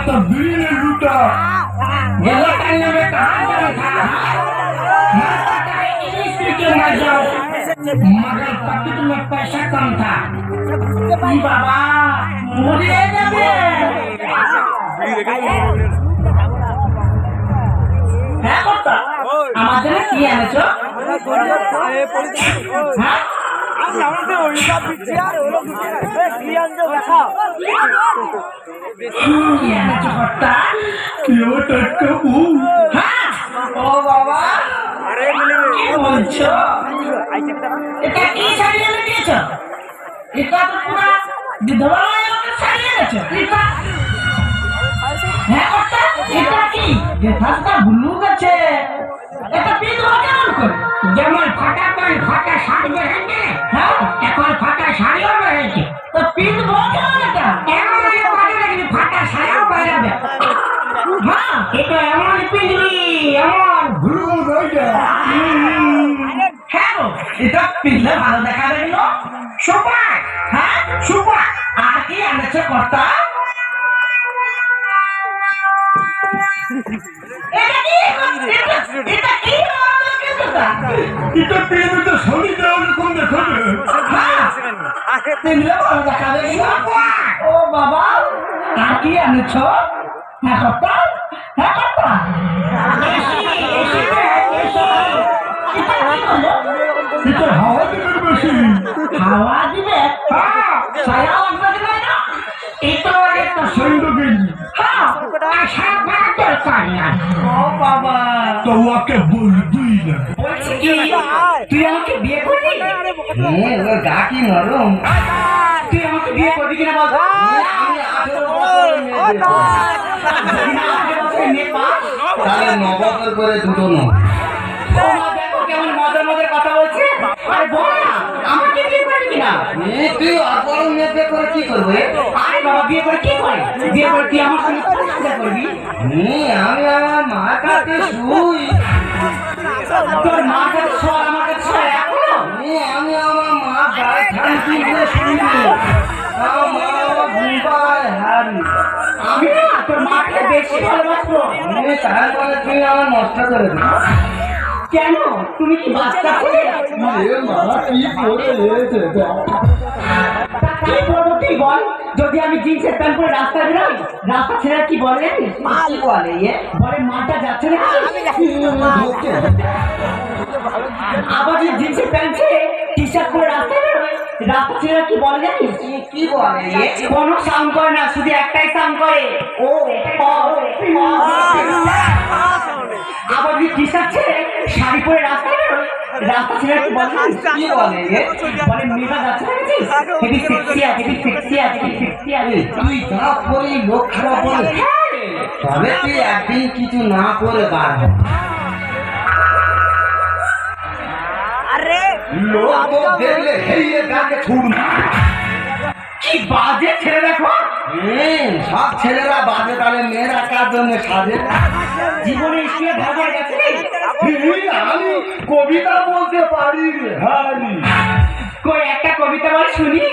तो बीन लूटा ये करने में कहाँ था के मर जाओ मगर पॉकेट में पैसा कम था बाबा मुझे जाबे হ্যাঁ কর্তা আমার জন্য কি এনেছো হ্যাঁ ও বাবা কি বলছো এটা কি শাড়ি এনে দিয়েছো এটা তো পুরো বিধবা শাড়ি এনেছো হ্যাঁ কর্তা এটা কি যেটা ব্লু আছে এটা বিধবা কেমন করে যেমন ফাটা প্যান্ট ফাটা শার্ট বেরেছে হ্যাঁ এখন ফাটা শাড়িও বেরেছে তো বিধবা কেমন এটা এমন পারে নাকি ফাটা শাড়িও বেরবে হ্যাঁ এটা এমন পিঁধবি এমন ব্লু রয়েছে হ্যাঁ এটা পিঁধলে ভালো দেখা গেল সুপার হ্যাঁ সুপার আর কি এনেছে কর্তা এটা কি এটা কি এটা পেয়ে তো শনি দেওয়ার কোন দেখো তিনলে ভালো দেখা গেল ও বাবা আর কি এনেছো হ্যাঁ কর্তা হ্যাঁ কর্তা এটা হাওয়া দিবে বেশি হাওয়া দিবে ছায়া লাগবে না এটা একটা সুন্দর গেঞ্জি হ্যাঁ আশা করা দরকার না ও বাবা তো ওকে বলবি না বলছি কি তুই আমাকে বিয়ে করবি ও গাকি নরম তুই আমাকে বিয়ে করবি কিনা বল আমি 18 বছরের মেয়ে পাস তাহলে 9 বছর করে দুটো নয় কেমন মজার মজার কথা বলছে আরে বল না আমাকে বিয়ে করবি কিনা তুই অপর মেয়ে বিয়ে করে কি করবে আরে বাবা বিয়ে করে কি করে বিয়ে করে তুই আমার সঙ্গে কথা করবি আমি আমার মার কাছে শুই তোর মার কাছে শোয় আমার কাছে শোয় এখনো আমি আমার মা গায়ে ঠান্ডি দিয়ে শুই আমি না তোর মাকে বেশি ভালোবাসবো তারপরে তুই আমার নষ্ট করে দিবি কেন তুমি কি বাচ্চা ছিলে কি বলবো তুই বল যদি আমি জিন্সের প্যান্ট পরে রাস্তা বেরোই রাস্তা ছেড়ে কি বলে বলে বলে মাটা যাচ্ছে না আবার যদি জিন্সের প্যান্ট ছেড়ে টি শার্ট পরে রাস্তায় বেরোয় রাস্তা ছেড়ে কি বলে জানিস কি বলে কোনো সাউন্ড করে না শুধু একটাই সাউন্ড করে ও আবার যদি টি শার্ট ছেড়ে শাড়ি পরে রাস্তায় বেরোয় রাস্তা ছেড়ে কি বলে কি বলে বলে মেয়েটা যাচ্ছে না হেভি সেক্সি আছে হেভি সেক্সি আছে হেভি সেক্সি আছে তুই যা পরে লোক খারাপ বলে তবে তুই একদিন কিছু না করে বার হ আরে লোক দেখলে হেইয়ে গাকে ছুড় কি বাজে ছেলে দেখো সব ছেলেরা বাজে তাহলে মেয়েরা কার জন্য সাজে জীবনে স্কুলে ভালো গেছে আমি কবিতা বলতে পারি কই একটা কবিতা বল শুনি